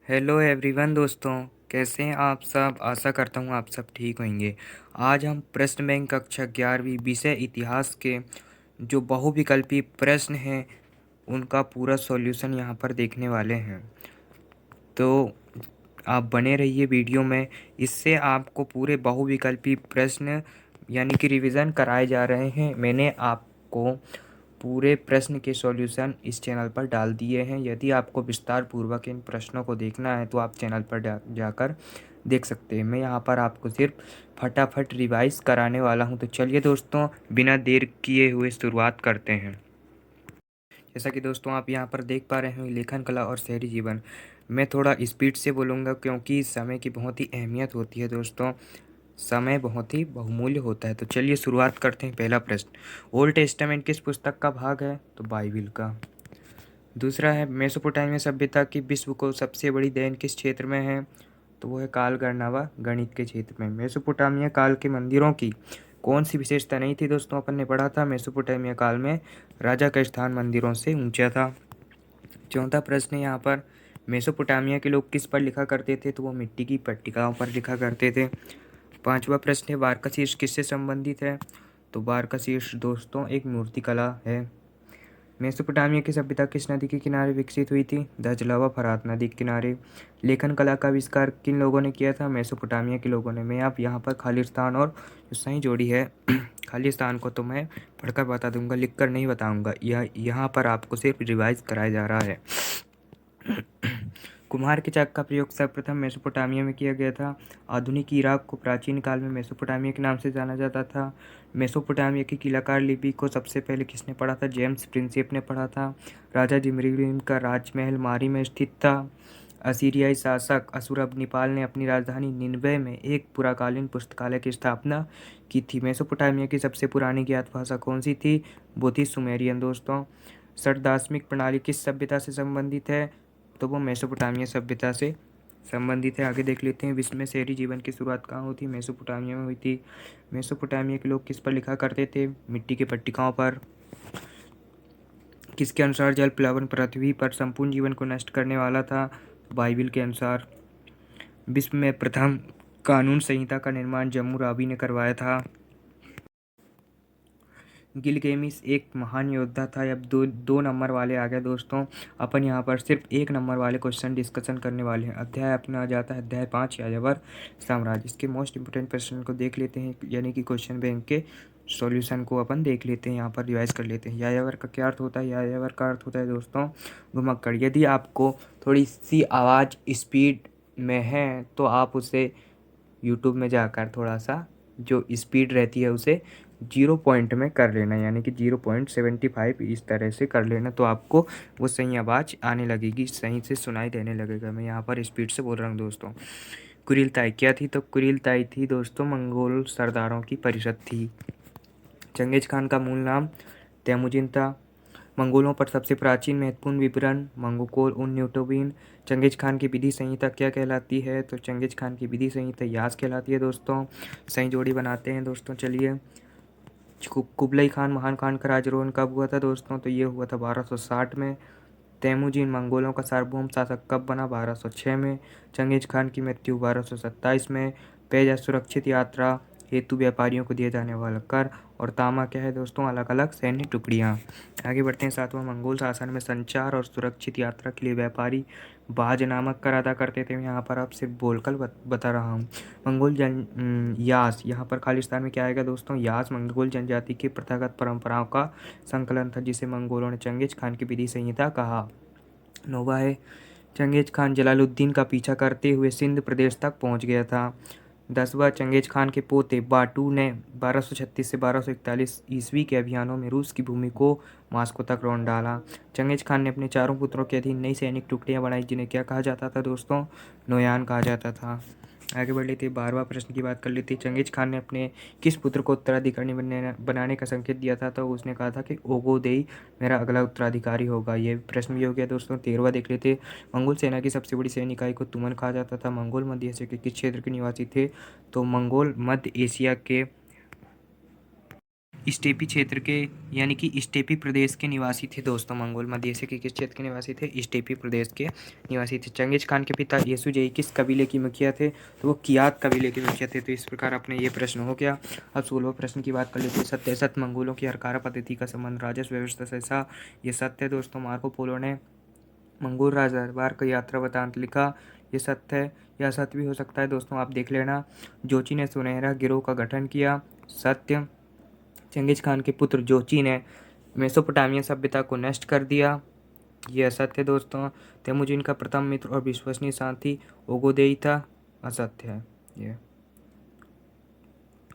Hello everyone दोस्तों, कैसे हैं आप सब। आशा करता हूँ आप सब ठीक होंगे। आज हम प्रश्न बैंक कक्षा 11वीं विषय इतिहास के जो बहुविकल्पी प्रश्न हैं उनका पूरा सॉल्यूशन यहाँ पर देखने वाले हैं। तो आप बने रहिए वीडियो में। इससे आपको पूरे बहुविकल्पी प्रश्न यानी कि रिवीजन कराए जा रहे हैं। मैंने आपको पूरे प्रश्न के सॉल्यूशन इस चैनल पर डाल दिए हैं। यदि आपको विस्तार पूर्वक इन प्रश्नों को देखना है तो आप चैनल पर जाकर देख सकते हैं। मैं यहाँ पर आपको सिर्फ फटाफट रिवाइज कराने वाला हूँ। तो चलिए दोस्तों, बिना देर किए हुए शुरुआत करते हैं। जैसा कि दोस्तों आप यहाँ पर देख पा रहे हैं, लेखन कला और शहरी जीवन। मैं थोड़ा स्पीड से बोलूँगा क्योंकि समय की बहुत ही अहमियत होती है दोस्तों। समय बहुत ही बहुमूल्य होता है। तो चलिए शुरुआत करते हैं। पहला प्रश्न, ओल्ड टेस्टामेंट किस पुस्तक का भाग है? तो बाइबिल का। दूसरा है, मेसोपोटामिया सभ्यता की विश्व को सबसे बड़ी देन किस क्षेत्र में है? तो वो है काल गणना व गणित के क्षेत्र में। मेसोपोटामिया काल के मंदिरों की कौन सी विशेषता नहीं थी? दोस्तों अपन ने पढ़ा था मेसोपोटामिया काल में राजा का स्थान मंदिरों से ऊंचा था। चौथा प्रश्न है यहाँ पर, मेसोपोटामिया के लोग किस पर लिखा करते थे? तो वो मिट्टी की पट्टिकाओं पर लिखा करते थे। पांचवा प्रश्न है, वारका शीर्ष किससे संबंधित है? तो वारका शीर्ष दोस्तों एक मूर्तिकला है। मेसोपोटामिया की सभ्यता किस नदी के किनारे विकसित हुई थी? दजला व फरात नदी के किनारे। लेखन कला का आविष्कार किन लोगों ने किया था? मेसोपोटामिया के लोगों ने। मैं आप यहाँ पर खालिस्तान और जो सही जोड़ी है खालिस्तान को तो मैं पढ़कर बता दूंगा, लिख कर नहीं बताऊंगा। यह यहाँ पर आपको सिर्फ रिवाइज कराया जा रहा है। कुम्हार के चाक का प्रयोग सर्वप्रथम मेसोपोटामिया में किया गया था। आधुनिक इराक को प्राचीन काल में मेसोपोटामिया के नाम से जाना जाता था। मेसोपोटामिया की किलाकार लिपि को सबसे पहले किसने पढ़ा था? जेम्स प्रिंसेप ने पढ़ा था। राजा जिमरिन का राजमहल मारी में स्थित था। असीरियाई शासक अशुरबनिपाल ने अपनी राजधानी निन्वे में एक पुराकालीन पुस्तकालय की स्थापना की थी। मेसोपोटामिया की सबसे पुरानी ज्ञात भाषा कौन सी थी? वो थी सुमेरियन दोस्तों। षटदार्शनिक प्रणाली किस सभ्यता से संबंधित है? तो वो मेसोपोटामिया सभ्यता से संबंधित है। आगे देख लेते हैं, विश्व में शहरी जीवन की शुरुआत कहाँ हुई थी? मेसोपोटामिया में हुई थी। मेसोपोटामिया के लोग किस पर लिखा करते थे? मिट्टी के पट्टिकाओं पर। किसके अनुसार जल प्लावन पृथ्वी पर संपूर्ण जीवन को नष्ट करने वाला था? बाइबिल के अनुसार। विश्व में प्रथम कानून संहिता का निर्माण जम्मू ने करवाया था। गिलगेमिस एक महान योद्धा था। अब दो नंबर वाले आ गए दोस्तों। अपन यहाँ पर सिर्फ एक नंबर वाले क्वेश्चन डिस्कशन करने वाले हैं। अध्याय अपना आ जाता है अध्याय 5 यायावर साम्राज्य। इसके मोस्ट इंपोर्टेंट प्रश्न को देख लेते हैं, यानी कि क्वेश्चन बैंक के सॉल्यूशन को अपन देख लेते हैं। यहाँ पर रिवाइज कर लेते हैं। यायावर का क्या अर्थ होता है? यायावर का अर्थ होता है दोस्तों घुमक्कड़। यदि आपको थोड़ी सी आवाज़ स्पीड में है तो आप उसे यूट्यूब में जाकर थोड़ा सा जो स्पीड रहती है उसे 0 पॉइंट में कर लेना, यानी कि 0.75 इस तरह से कर लेना, तो आपको वो सही आवाज़ आने लगेगी, सही से सुनाई देने लगेगा। मैं यहाँ पर स्पीड से बोल रहा हूँ दोस्तों। कुरिलताई क्या थी? तो कुरिलताई थी दोस्तों मंगोल सरदारों की परिषद थी। चंगेज खान का मूल नाम तैमुजिन था। मंगोलों पर सबसे प्राचीन महत्वपूर्ण विवरण मंगोकोल उन न्यूटोबिन। चंगेज खान की विधि संहिता क्या कहलाती है? तो चंगेज खान की विधि संहिता यास कहलाती है दोस्तों। सही जोड़ी बनाते हैं दोस्तों। चलिए, कुबलई खान महान खान का राजरोहण कब हुआ था दोस्तों? तो ये हुआ था 1260 में। तैमुजिन मंगोलों का सार्वभौम शासक कब बना? 1206 में। चंगेज खान की मृत्यु 1227 में। पेज सुरक्षित यात्रा हेतु व्यापारियों को दिया जाने वाला कर। और तामा क्या है दोस्तों? अलग अलग सैन्य टुकड़ियाँ। आगे बढ़ते हैं। सातवां, मंगोल शासन में संचार और सुरक्षित यात्रा के लिए व्यापारी बाज नामक कर अदा करते थे। यहाँ पर आप सिर्फ बोलकर बता रहा हूँ। मंगोल यास, यहाँ पर खालिस्तान में क्या आएगा दोस्तों? यास मंगोल जनजाति की प्रथागत परंपराओं का संकलन था, जिसे मंगोलों ने चंगेज खान की विधि संहिता कहा। नोवा है, चंगेज खान जलालुद्दीन का पीछा करते हुए सिंध प्रदेश तक पहुंच गया था। 10वां, चंगेज खान के पोते बाटू ने 1236 से 1241 ईस्वी के अभियानों में रूस की भूमि को मास्को तक रौंद डाला। चंगेज खान ने अपने चारों पुत्रों के अधीन नई सैनिक टुकड़ियां बनाई, जिन्हें क्या कहा जाता था दोस्तों? नोयान कहा जाता था। आगे बढ़ लेते 12वां प्रश्न की बात कर लेते। चंगेज खान ने अपने किस पुत्र को उत्तराधिकारी बनाने का संकेत दिया था? तो उसने कहा था कि ओगोदेई मेरा अगला उत्तराधिकारी होगा। ये प्रश्न भी हो गया दोस्तों। 13वां देख लेते। मंगोल सेना की सबसे बड़ी सैन्य इकाई को तुमन कहा जाता था। मंगोल मध्य एशिया के किस क्षेत्र के निवासी थे? तो मंगोल मध्य एशिया के स्टेपी क्षेत्र के यानी कि स्टेपी प्रदेश के निवासी थे दोस्तों। मंगोल मध्य एशिया के किस क्षेत्र के निवासी थे? स्टेपी प्रदेश के निवासी थे। चंगेज खान के पिता येसुजेई किस कबीले की मुखिया थे? तो वो कियात कबीले के मुखिया थे। तो इस प्रकार अपने ये प्रश्न हो गया। अब 16वें प्रश्न की बात कर लेते हैं। सत्य मंगोलों की हरकारा पद्धति का संबंध राजस्व व्यवस्था से था। ये सत्य है दोस्तों। मार्को पोलो ने मंगोल राजदरबार का यात्रा वृतांत लिखा। ये सत्य है या सत्य भी हो सकता है दोस्तों, आप देख लेना। जोची ने सुनहरा गिरोह का गठन किया। सत्य। चंगेज खान के पुत्र जोची ने मेसोपोटामिया सभ्यता को नष्ट कर दिया। ये असत्य है दोस्तों। तेमुजिन का प्रथम मित्र और विश्वसनीय साथी ओगोदेई था। असत्य है ये।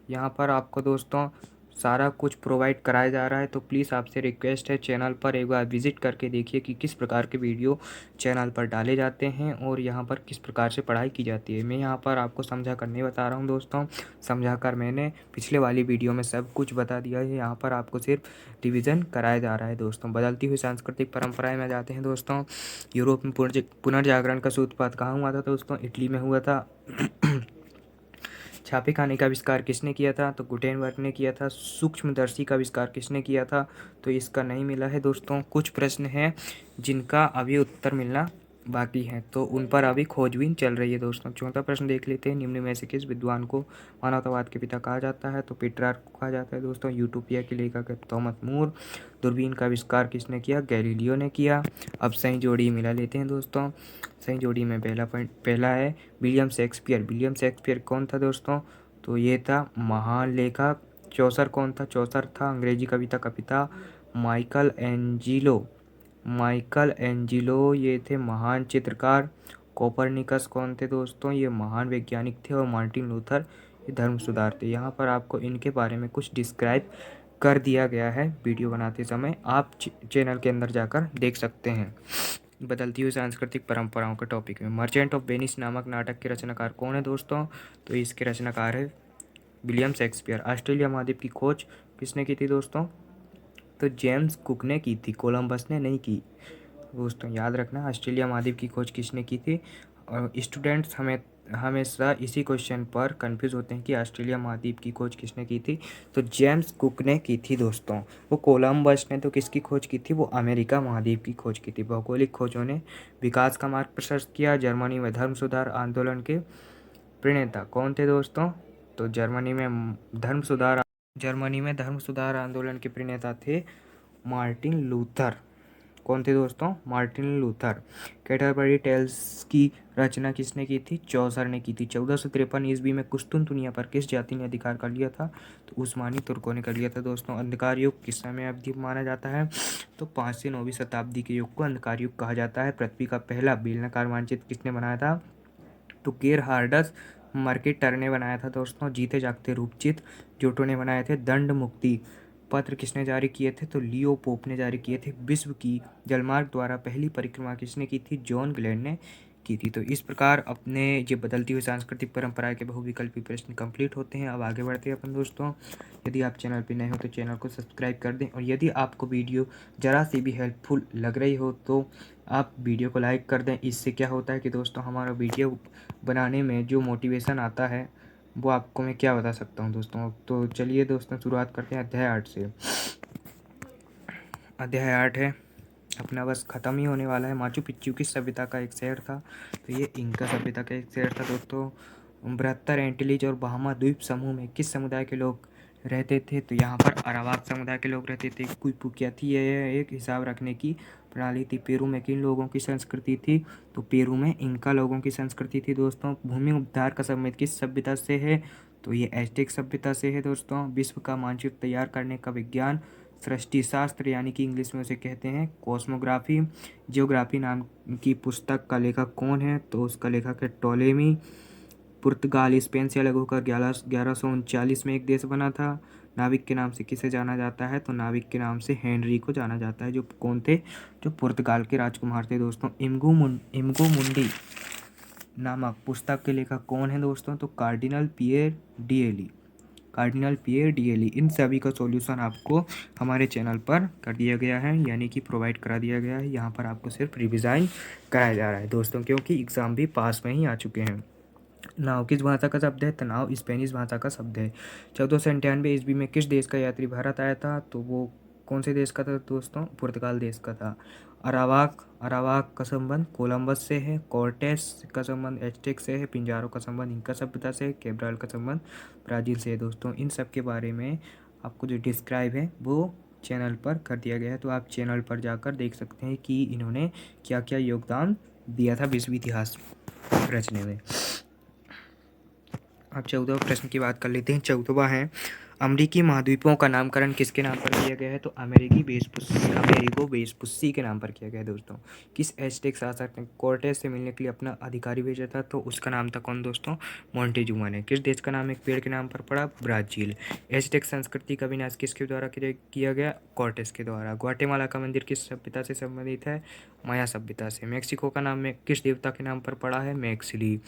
यहाँ पर आपको दोस्तों सारा कुछ प्रोवाइड कराया जा रहा है, तो प्लीज़ आपसे रिक्वेस्ट है चैनल पर एक बार विजिट करके देखिए कि किस प्रकार के वीडियो चैनल पर डाले जाते हैं और यहाँ पर किस प्रकार से पढ़ाई की जाती है। मैं यहाँ पर आपको समझा कर नहीं बता रहा हूँ दोस्तों, समझा कर मैंने पिछले वाली वीडियो में सब कुछ बता दिया है। यहाँ पर आपको सिर्फ रिविज़न कराया जा रहा है दोस्तों। बदलती हुई सांस्कृतिक परंपराएं में जाते हैं दोस्तों। यूरोप में पुनर्जागरण का सूत्रपात कहाँ हुआ था दोस्तों? इटली में हुआ था। छापे खाने का आविष्कार किसने किया था? तो गुटेनबर्ग ने किया था। सूक्ष्मदर्शी का आविष्कार किसने किया था? तो इसका नहीं मिला है दोस्तों। कुछ प्रश्न हैं जिनका अभी उत्तर मिलना बाकी है, तो उन पर अभी खोजबीन चल रही है दोस्तों। चौथा प्रश्न देख लेते हैं। निम्न में से किस विद्वान को मानवतावाद के पिता कहा जाता है? तो पेट्रार्क को कहा जाता है दोस्तों। यूटोपिया के लेखक है थॉमस मोर। दूरबीन का आविष्कार किसने किया? गैलीलियो ने किया। अब सही जोड़ी मिला लेते हैं दोस्तों। सही जोड़ी में पहला है विलियम शेक्सपियर। विलियम शेक्सपियर कौन था दोस्तों? तो ये था महान लेखक। चौसर कौन था? चौसर था अंग्रेजी कविता का पिता माइकल एंजिलो। माइकल एंजिलो ये थे महान चित्रकार। कोपरनिकस कौन थे दोस्तों? ये महान वैज्ञानिक थे। और मार्टिन लूथर ये धर्म सुधार थे। यहाँ पर आपको इनके बारे में कुछ डिस्क्राइब कर दिया गया है वीडियो बनाते समय, आप चैनल के अंदर जाकर देख सकते हैं। बदलती हुई सांस्कृतिक परंपराओं के टॉपिक में मर्चेंट ऑफ वेनिस नामक नाटक के रचनाकार कौन है दोस्तों? तो इसके रचनाकार है विलियम शेक्सपियर। ऑस्ट्रेलिया महाद्वीप की खोज किसने की थी दोस्तों? तो जेम्स कुक ने की थी, कोलंबस ने नहीं की दोस्तों। याद रखना ऑस्ट्रेलिया महाद्वीप की खोज किसने की थी। और स्टूडेंट्स हमेशा इसी क्वेश्चन पर कंफ्यूज होते हैं कि ऑस्ट्रेलिया महाद्वीप की खोज किसने की थी। तो जेम्स कुक ने की थी दोस्तों। वो कोलंबस ने तो किसकी खोज की थी? वो अमेरिका महाद्वीप की खोज की थी। भौगोलिक खोजों ने विकास का मार्ग प्रशस्त किया। जर्मनी में धर्म सुधार आंदोलन के प्रणेता कौन थे दोस्तों? तो जर्मनी में धर्म सुधार आंदोलन के प्रणेता थे मार्टिन लूथर। कौन थे दोस्तों? Martin Luther. कैटरबरी टेल्स की रचना किसने की थी? चौसर ने की थी। 1453 ईस्वी में कुस्तुनतुनिया पर किस जाति ने अधिकार कर लिया था? तो उस्मानी तुर्कों ने कर लिया था दोस्तों। अंधकार युग किस समय अवधि माना जाता है? तो 5 से 9वीं शताब्दी के युग को अंधकार युग कहा जाता है। पृथ्वी का पहला बेलनाकार मानचित्र किसने बनाया था? तो गेरहार्डस मर्केटर ने बनाया था दोस्तों। जीते जागते रूपचित्र जोटो ने बनाए थे। दंड मुक्ति पत्र किसने जारी किए थे? तो लियो पोप ने जारी किए थे। विश्व की जलमार्ग द्वारा पहली परिक्रमा किसने की थी? जॉन ग्लेन ने की थी। तो इस प्रकार अपने ये बदलती हुई सांस्कृतिक परंपरा के बहुविकल्पी प्रश्न कंप्लीट होते हैं। अब आगे बढ़ते हैं अपन दोस्तों। यदि आप चैनल पर नए हो तो चैनल को सब्सक्राइब कर दें, और यदि आपको वीडियो ज़रा सी भी हेल्पफुल लग रही हो तो आप वीडियो को लाइक कर दें। इससे क्या होता है कि दोस्तों हमारा वीडियो बनाने में जो मोटिवेशन आता है वो आपको मैं क्या बता सकता हूँ दोस्तों। तो चलिए दोस्तों शुरुआत करते हैं अध्याय 8 से। अध्याय 8 है अपना बस ख़त्म ही होने वाला है। माचू पिच्चू किस सभ्यता का एक शहर था? तो ये इंका सभ्यता का एक शहर था दोस्तों। 72 एंटीलीज और बहामा द्वीप समूह में किस समुदाय के लोग रहते थे? तो यहाँ पर अरावाक समुदाय के लोग रहते थे। क्या थी ये? एक हिसाब रखने की प्रणाली थी। पेरू में किन लोगों की संस्कृति थी? तो पेरू में इंका लोगों की संस्कृति थी दोस्तों। भूमि उपधार का संबंध किस सभ्यता से है? तो ये एज़टेक सभ्यता से है दोस्तों। विश्व का मानचित्र तैयार करने का विज्ञान सृष्टि शास्त्र यानी कि इंग्लिश में उसे कहते हैं कॉस्मोग्राफी। जियोग्राफी नाम की पुस्तक का लेखक कौन है? तो उसका लेखक है टोलेमी। पुर्तगाल स्पेन से अलग होकर 1139 में एक देश बना था। नाविक के नाम से किसे जाना जाता है? तो नाविक के नाम से हेनरी को जाना जाता है। जो कौन थे? जो पुर्तगाल के राजकुमार थे दोस्तों। इम्गो मुंडी नामक पुस्तक के लेखक कौन है दोस्तों? तो कार्डिनल पियर डिएली। इन सभी का सॉल्यूशन आपको हमारे चैनल पर कर दिया गया है, यानी कि प्रोवाइड करा दिया गया है। यहाँ पर आपको सिर्फ रिविज़न कराया जा रहा है दोस्तों, क्योंकि एग्ज़ाम भी पास में ही आ चुके हैं। नाव किस भाषा का शब्द है? तनाव स्पेनिश भाषा का शब्द है। 1498 ईस्वी में किस देश का यात्री भारत आया था? तो वो कौन से देश का था दोस्तों? पुर्तगाल देश का था। अरावाक अरावाक का संबंध कोलंबस से है। कॉर्टेस का संबंध एज़टेक से है। पिंजारो का संबंध इंका सभ्यता से है। कैब्रल का संबंध ब्राज़ील से है। दोस्तों इन सब के बारे में आपको जो डिस्क्राइब है वो चैनल पर कर दिया गया है, तो आप चैनल पर जाकर देख सकते हैं कि इन्होंने क्या क्या योगदान दिया था विश्व इतिहास रचने में। अब 14वें प्रश्न की बात कर लेते हैं। 14वां है, अमेरिकी महाद्वीपों का नामकरण किसके नाम पर किया गया है? तो अमेरिगो वेस्पुस्सी के नाम पर किया गया है। दोस्तों किस एज़टेक शासक ने कॉर्टेस से मिलने के लिए अपना अधिकारी भेजा था? तो उसका नाम था कौन दोस्तों? मोंटेजुमा ने। किस देश का नाम एक पेड़ के नाम पर पड़ा? ब्राज़ील। एज़टेक संस्कृति का विनाश किसके द्वारा किया गया? कॉर्टेस के द्वारा। ग्वाटेमाला का मंदिर किस सभ्यता से संबंधित है? माया सभ्यता से। मेक्सिको का नाम में किस देवता के नाम पर पड़ा है? मैक्सिली।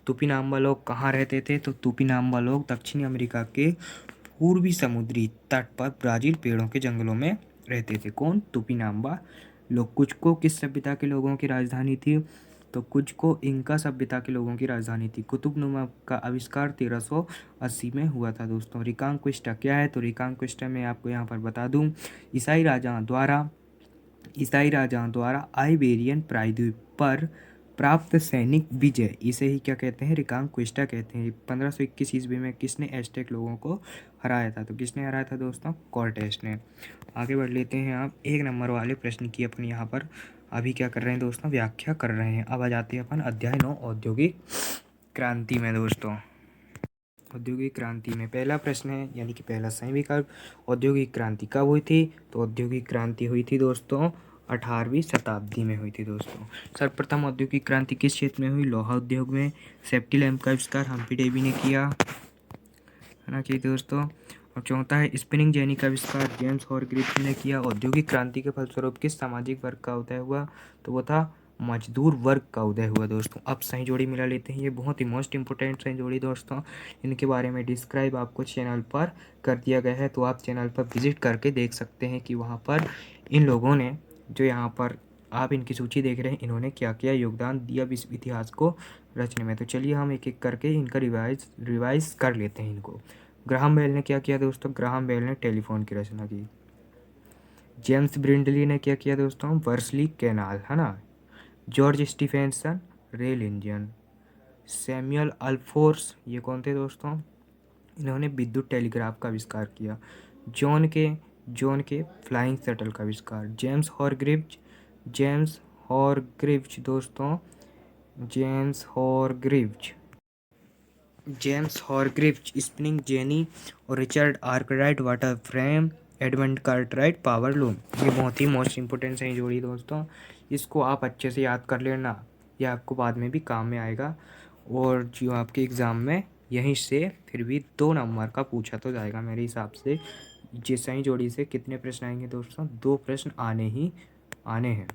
तुपिनाम्बा लोग कहाँ रहते थे? तो तुपिनाम्बा लोग दक्षिणी अमेरिका के पूर्वी समुद्री तट पर ब्राज़ील पेड़ों के जंगलों में रहते थे। कौन? तुपिनाम्बा लोग। कुज्को किस सभ्यता के लोगों की राजधानी थी? तो कुज्को इंका सभ्यता के लोगों की राजधानी थी। कुतुबनुमा का आविष्कार 1380 में हुआ था। दोस्तों रिकांक्विस्टा क्या है? तो रिकांक्विस्टा मैं आपको यहाँ पर बता दूँ, ईसाई राजाओं द्वारा आइबेरियन प्रायद्वीप पर प्राप्त सैनिक विजय, इसे ही क्या कहते हैं? रिकांक्विस्टा कहते हैं। 1521 ईस्वी में किसने एज़टेक लोगों को हराया था? तो किसने हराया था दोस्तों? कॉर्टेस ने। आगे बढ़ लेते हैं। आप 1 नंबर वाले प्रश्न की अपन यहाँ पर अभी क्या कर रहे हैं दोस्तों? व्याख्या कर रहे हैं। अब आ जाते हैं अपन अध्याय 9 औद्योगिक क्रांति में। दोस्तों औद्योगिक क्रांति में पहला प्रश्न है, यानी कि पहला सही विकल्प, औद्योगिक क्रांति कब हुई थी? तो औद्योगिक क्रांति हुई थी दोस्तों 18वीं शताब्दी में हुई थी। दोस्तों सर्वप्रथम औद्योगिक क्रांति किस क्षेत्र में हुई? लोहा उद्योग में। सेफ्टी लैंप का आविष्कार हम्फ्री डेवी ने किया, है ना कि दोस्तों। और चौथा है, स्पिनिंग जेनी का आविष्कार जेम्स हॉरग्रीव्स ने किया। औद्योगिक क्रांति के फलस्वरूप किस सामाजिक वर्ग का उदय हुआ? तो वो था मजदूर वर्ग का उदय हुआ। दोस्तों अब सही जोड़ी मिला लेते हैं। ये बहुत ही मोस्ट इंपोर्टेंट सही जोड़ी दोस्तों, इनके बारे में डिस्क्राइब आपको चैनल पर कर दिया गया है, तो आप चैनल पर विजिट करके देख सकते हैं कि वहाँ पर इन लोगों ने, जो यहाँ पर आप इनकी सूची देख रहे हैं, इन्होंने क्या क्या योगदान दिया विश्व इतिहास को रचने में। तो चलिए हम एक एक करके इनका रिवाइज कर लेते हैं इनको। ग्राहम बेल ने क्या किया दोस्तों? ग्राहम बेल ने टेलीफोन की रचना की। जेम्स ब्रिंडली ने क्या किया दोस्तों? वर्सली कैनाल, है ना। George Stephenson rail engine. Samuel अल्फोर्स, ये कौन थे दोस्तों? इन्होंने विद्युत टेलीग्राफ का आविष्कार किया। जॉन के फ्लाइंग शटल का आविष्कार। जेम्स हॉरग्रीव्ज दोस्तों, जेम्स हॉरग्रीव्ज स्पिनिंग जेनी। और Richard Arkwright water frame. Edmund Cartwright power loom. ये बहुत ही मोस्ट इंपोर्टेंट है जोड़ी दोस्तों, इसको आप अच्छे से याद कर लेना, ये आपको बाद में भी काम में आएगा। और जो आपके एग्ज़ाम में यहीं से फिर भी 2 नंबर का पूछा तो जाएगा मेरे हिसाब से। जिस सही जोड़ी से कितने प्रश्न आएंगे दोस्तों? 2 प्रश्न आने ही आने हैं।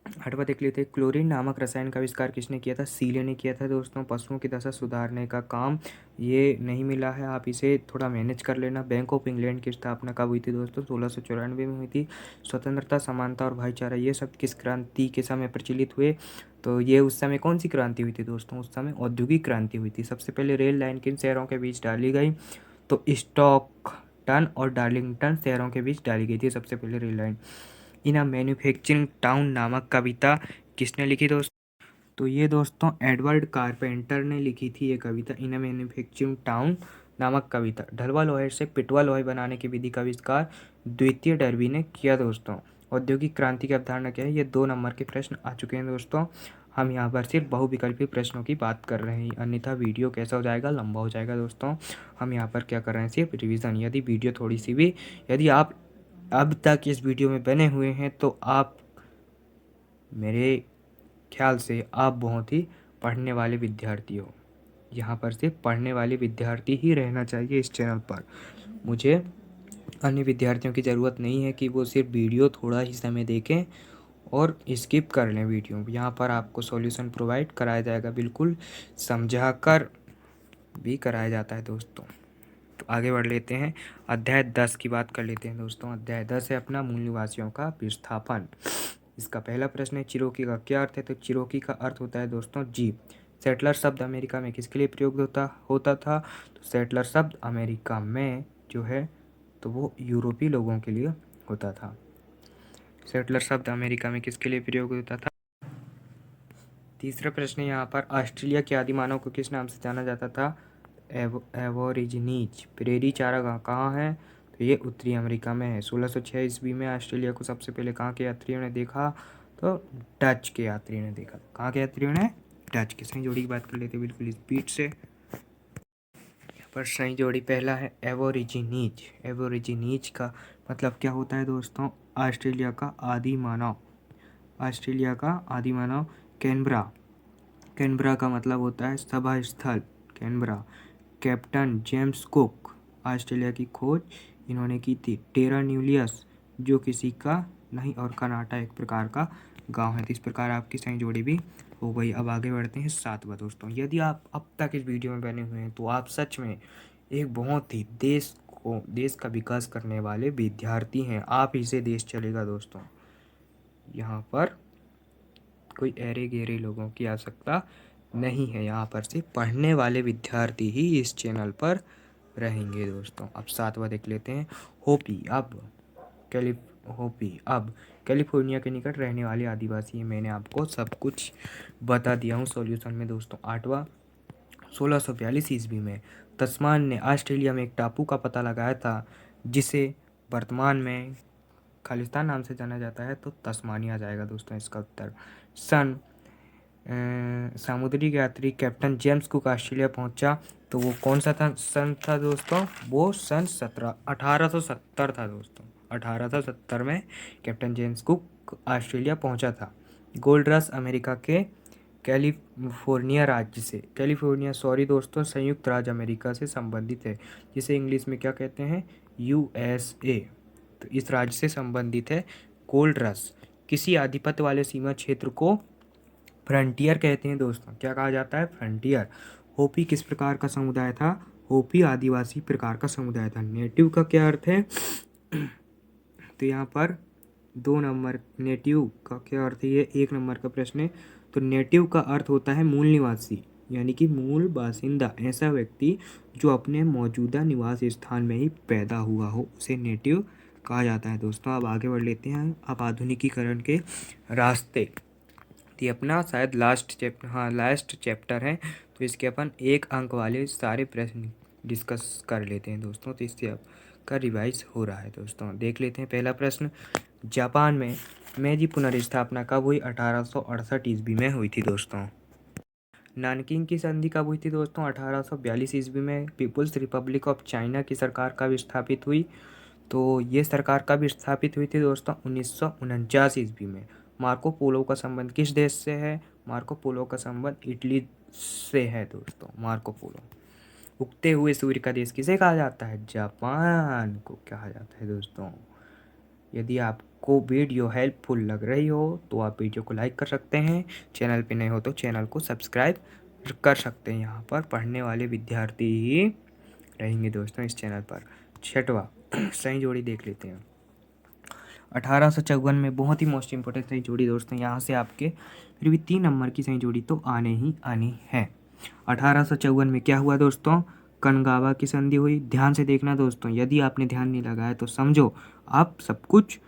8वां देख लेते हैं। क्लोरीन नामक रसायन का आविष्कार किसने किया था? सीले ने किया था दोस्तों। पशुओं की दशा सुधारने का काम ये नहीं मिला है, आप इसे थोड़ा मैनेज कर लेना। बैंक ऑफ इंग्लैंड की स्थापना कब हुई थी दोस्तों? 1694 में हुई थी। स्वतंत्रता, समानता और भाईचारा ये सब किस क्रांति के समय प्रचलित हुए? तो ये उस समय कौन सी क्रांति हुई थी दोस्तों? उस समय औद्योगिक क्रांति हुई थी। सबसे पहले रेल लाइन किन शहरों के बीच डाली गई? तो स्टॉकटन और डार्लिंगटन शहरों के बीच डाली गई थी सबसे पहले rail line. In a manufacturing town नामक कविता किसने लिखी दोस्तों? तो ये दोस्तों एडवर्ड कारपेंटर ने लिखी थी ये कविता, इन अ मैन्युफैक्चरिंग टाउन नामक कविता। ढलवा लोहे से पिटवा लोहे बनाने की विधि का आविष्कार द्वितीय डर्बी ने किया दोस्तों। औद्योगिक क्रांति की अवधारणा क्या है? ये 2 नंबर के प्रश्न आ चुके हैं दोस्तों। हम यहाँ पर सिर्फ बहुविकल्पी प्रश्नों की बात कर रहे हैं, अन्यथा वीडियो कैसा हो जाएगा? लंबा हो जाएगा दोस्तों। हम यहाँ पर क्या कर रहे हैं? सिर्फ रिवीजन। यदि वीडियो थोड़ी सी भी, यदि आप अब तक इस वीडियो में बने हुए हैं तो आप, मेरे ख्याल से आप बहुत ही पढ़ने वाले विद्यार्थी हो। यहाँ पर सिर्फ पढ़ने वाले विद्यार्थी ही रहना चाहिए इस चैनल पर। मुझे अन्य विद्यार्थियों की ज़रूरत नहीं है कि वो सिर्फ वीडियो थोड़ा ही समय देखें और स्किप कर लें वीडियो। यहाँ पर आपको सॉल्यूशन प्रोवाइड कराया जाएगा, बिल्कुल समझा कर भी कराया जाता है दोस्तों। तो आगे बढ़ लेते हैं। अध्याय 10 की बात कर लेते हैं दोस्तों। अध्याय 10 है अपना मूल निवासियों का विस्थापन। इसका पहला प्रश्न है, चिरोकी का क्या अर्थ है? तो चिरोकी का अर्थ होता है दोस्तों जीप। सेटलर शब्द अमेरिका में किसके लिए प्रयोग होता था? तो सेटलर शब्द अमेरिका में जो है तो वो यूरोपीय लोगों के लिए होता था। सेटलर शब्द अमेरिका में किसके लिए प्रयोग होता था? तीसरा प्रश्न यहाँ पर, ऑस्ट्रेलिया के आदि मानव को किस नाम से जाना जाता था? एबोरिजिनीज। प्रेरी चारागाह कहाँ है? तो ये उत्तरी अमेरिका में है। 1606 ईस्वी में ऑस्ट्रेलिया को सबसे पहले कहाँ के यात्रियों ने देखा? तो डच के यात्रियों ने देखा। कहाँ के यात्रियों ने? डच के। सही जोड़ी की बात कर लेते बिल्कुल स्पीड से। यहाँ पर सही जोड़ी पहला है एबोरिजिनीज। एबोरिजिनीज का मतलब क्या होता है दोस्तों? ऑस्ट्रेलिया का आदि मानव। ऑस्ट्रेलिया का आदि मानव। कैनबरा। कैनबरा का मतलब होता है सभा स्थल। Canberra. Captain James cook. Australia की खोज इन्होंने की थी। टेरा न्यूलियस, जो किसी का नहीं और कनाडा एक प्रकार का गांव है। तो इस प्रकार आपकी सही जोड़ी भी हो गई। अब आगे बढ़ते हैं 7वां दोस्तों। यदि आप अब तक इस वीडियो में बने हुए हैं तो आप सच में एक बहुत ही देश का विकास करने वाले विद्यार्थी हैं। आप ही से देश चलेगा दोस्तों। यहाँ पर कोई ऐरे गहरे लोगों की आवश्यकता नहीं है। यहाँ पर सिर्फ पढ़ने वाले विद्यार्थी ही इस चैनल पर रहेंगे दोस्तों। अब 7वां देख लेते हैं। होपी अब कैलिफोर्निया के निकट रहने वाले आदिवासी हैं। मैंने आपको सब कुछ बता दिया हूँ सॉल्यूशन में दोस्तों। 8वां, 1642 ईस्वी में तस्मान ने ऑस्ट्रेलिया में एक टापू का पता लगाया था जिसे वर्तमान में खालिस्तान नाम से जाना जाता है। तो तस्मानिया जाएगा दोस्तों इसका उत्तर। समुद्री यात्री कैप्टन जेम्स कुक ऑस्ट्रेलिया पहुंचा तो वो कौन सा सन था दोस्तों? वो सन 1870 था दोस्तों। 1870 में कैप्टन जेम्स कुक ऑस्ट्रेलिया पहुंचा था। गोल्ड रश अमेरिका के कैलिफोर्निया राज्य से, संयुक्त राज्य अमेरिका से संबंधित है, जिसे इंग्लिश में क्या कहते हैं? USA। तो इस राज्य से संबंधित है गोल्ड रश। किसी आधिपत्य वाले सीमा क्षेत्र को फ्रंटियर कहते हैं दोस्तों। क्या कहा जाता है? फ्रंटियर। होपी किस प्रकार का समुदाय था? होपी आदिवासी प्रकार का समुदाय था। नेटिव का क्या अर्थ है? तो यहाँ पर 2 नंबर, नेटिव का क्या अर्थ है? ये 1 नंबर का प्रश्न है। तो नेटिव का अर्थ होता है मूल निवासी, यानी कि मूल बासिंदा। ऐसा व्यक्ति जो अपने मौजूदा निवास स्थान में ही पैदा हुआ हो उसे नेटिव कहा जाता है दोस्तों। अब आगे बढ़ लेते हैं। अब आधुनिकीकरण के रास्ते, ये अपना शायद लास्ट चैप्टर है। तो इसके अपन 1 अंक वाले सारे प्रश्न डिस्कस कर लेते हैं दोस्तों। तो इससे आपका रिवाइज हो रहा है दोस्तों। देख लेते हैं पहला प्रश्न। जापान में मेजी पुनर्स्थापना कब हुई? 1868 ईस्वी में हुई थी दोस्तों। नानकिंग की संधि कब हुई थी दोस्तों? 1842 ईस्वी में। पीपुल्स रिपब्लिक ऑफ चाइना की सरकार कब स्थापित हुई? तो ये सरकार कब स्थापित हुई थी दोस्तों? 1949 ईस्वी में। मार्को पोलो का संबंध किस देश से है? मार्को पोलो का संबंध इटली से है दोस्तों। Marco Polo. उगते हुए सूर्य का देश किसे कहा जाता है? जापान को कहा जाता है दोस्तों। यदि आपको वीडियो हेल्पफुल लग रही हो तो आप वीडियो को लाइक कर सकते हैं। चैनल पे नए हो तो चैनल को सब्सक्राइब कर सकते हैं। यहाँ पर पढ़ने वाले विद्यार्थी ही रहेंगे दोस्तों इस चैनल पर। 6वां सही जोड़ी देख लेते हैं। 1854 में बहुत ही मोस्ट इंपॉर्टेंट सही जोड़ी दोस्तों। यहाँ से आपके फिर भी 3 नंबर की सही जोड़ी तो आने ही आनी है। 1854 में क्या हुआ दोस्तों? कनगावा की संधि हुई। ध्यान से देखना दोस्तों, यदि आपने ध्यान नहीं लगाया तो समझो आप सब कुछ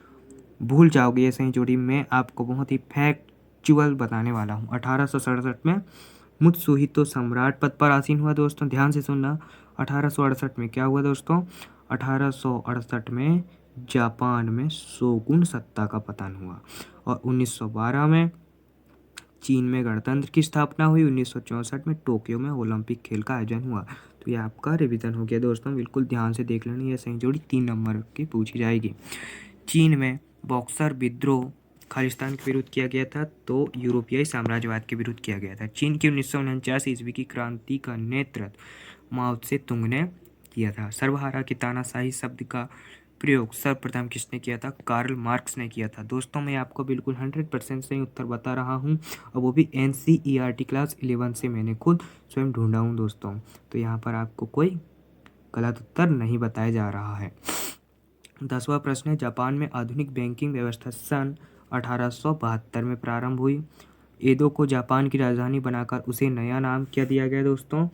भूल जाओगे। ये सही जोड़ी में आपको बहुत ही फैक्चुअल बताने वाला हूँ। 1867 में मुत्सुहितो सम्राट पद पर आसीन हुआ दोस्तों। ध्यान से सुनना। 1868 में क्या हुआ दोस्तों? 1868 में जापान में शोगुन सत्ता का पतन हुआ। और 1912 में चीन में गणतंत्र की स्थापना हुई। 1964 में टोक्यो में ओलंपिक खेल का आयोजन हुआ। तो ये आपका रिवीजन हो गया दोस्तों। बिल्कुल ध्यान से देख लेना, ये सही जोड़ी 3 नंबर की पूछी जाएगी। चीन में बॉक्सर विद्रोह खालिस्तान के विरुद्ध किया गया था तो यूरोपीय साम्राज्यवाद के विरुद्ध किया गया था। चीन की 1949 ईस्वी की क्रांति का नेतृत्व माओ त्से तुंग ने किया था। सर्वहारा की तानाशाही शब्द का प्रयोग सर्वप्रथम किसने किया था? कार्ल मार्क्स ने किया था दोस्तों। मैं आपको बिल्कुल 100% सही उत्तर बता रहा हूँ और वो भी NCERT क्लास 11 से मैंने खुद स्वयं ढूंढा हूँ दोस्तों। तो यहाँ पर आपको कोई गलत उत्तर नहीं बताया जा रहा है। 10वां प्रश्न है। जापान में आधुनिक बैंकिंग व्यवस्था सन 1872 में प्रारंभ हुई। एदो को जापान की राजधानी बनाकर उसे नया नाम क्या दिया गया दोस्तों?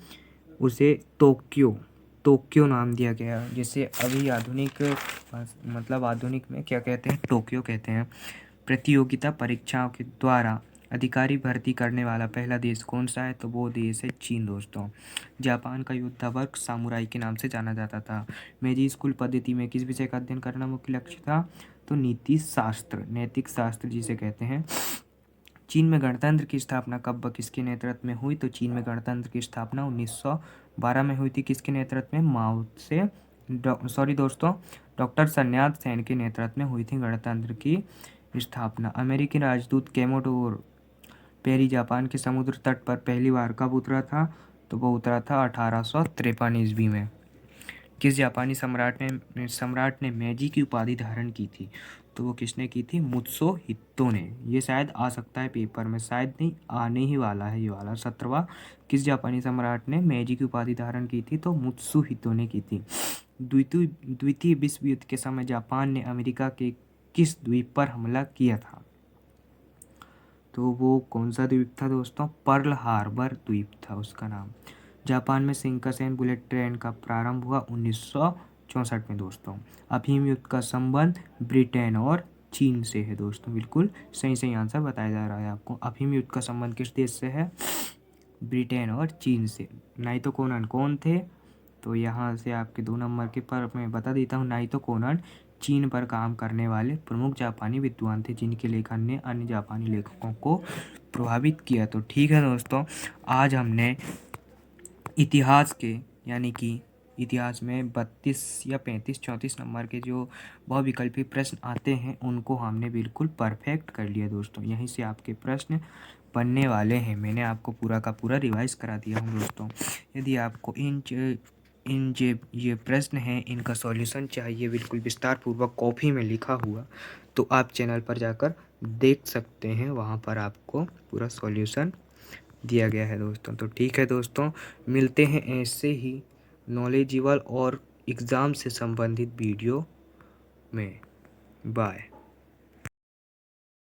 उसे टोक्यो नाम दिया गया, जिसे अभी आधुनिक मतलब आधुनिक में क्या कहते हैं? टोक्यो कहते हैं। प्रतियोगिता परीक्षाओं के द्वारा अधिकारी भर्ती करने वाला पहला देश कौन सा है? तो वो देश है चीन दोस्तों। जापान का योद्धा वर्ग सामुराई के नाम से जाना जाता था। मेजी स्कूल पद्धति में किस विषय का अध्ययन करना मुख्य लक्ष्य था? तो नीति शास्त्र, नैतिक शास्त्र जिसे कहते हैं। चीन में गणतंत्र की स्थापना कब किसके नेतृत्व में हुई? तो चीन में गणतंत्र की स्थापना 1912 में हुई थी। किसके नेतृत्व में? माओ से डॉक्टर सन्यात सेन के नेतृत्व में हुई थी गणतंत्र की स्थापना। अमेरिकी राजदूत कैमोडोर पेरी जापान के समुद्र तट पर पहली बार कब उतरा था? तो वो उतरा था 1853 ईस्वी में। किस जापानी सम्राट ने मेजी की उपाधि धारण की थी? तो वो किसने की थी? मुत्सो हित्तो ने। ये शायद आ सकता है पेपर में, शायद नहीं, आने ही वाला है ये वाला 17वां। किस जापानी सम्राट ने मेजी की उपाधि धारण की थी? तो मुत्सो हित्तो ने की थी। द्वितीय विश्व युद्ध के समय जापान ने अमेरिका के किस द्वीप पर हमला किया था? तो वो कौन सा द्वीप था दोस्तों? पर्ल हार्बर द्वीप था उसका नाम। जापान में शिंकानसेन बुलेट ट्रेन का प्रारंभ हुआ 1964 में दोस्तों। अफीम युद्ध का संबंध ब्रिटेन और चीन से है दोस्तों। बिल्कुल सही आंसर बताया जा रहा है आपको। अफीम युद्ध का संबंध किस देश से है? ब्रिटेन और चीन से। नाइतो कोनन कौन थे? तो यहाँ से आपके 2 नंबर के पर मैं बता देता हूँ। नाइतो कोनन चीन पर काम करने वाले प्रमुख जापानी विद्वान थे, जिनके लेखन ने अन्य जापानी लेखकों को प्रभावित किया। तो ठीक है दोस्तों, आज हमने इतिहास के यानी कि इतिहास में 32 या 35 34 नंबर के जो बहुविकल्पी प्रश्न आते हैं उनको हमने बिल्कुल परफेक्ट कर लिया दोस्तों। यहीं से आपके प्रश्न बनने वाले हैं। मैंने आपको पूरा का पूरा रिवाइज करा दिया हूँ दोस्तों। यदि आपको ये प्रश्न हैं, इनका सॉल्यूशन चाहिए बिल्कुल विस्तार पूर्वक कॉपी में लिखा हुआ, तो आप चैनल पर जाकर देख सकते हैं। वहाँ पर आपको पूरा सॉल्यूशन दिया गया है दोस्तों। तो ठीक है दोस्तों, मिलते हैं ऐसे ही नॉलेजेबल और एग्ज़ाम से संबंधित वीडियो में। बाय।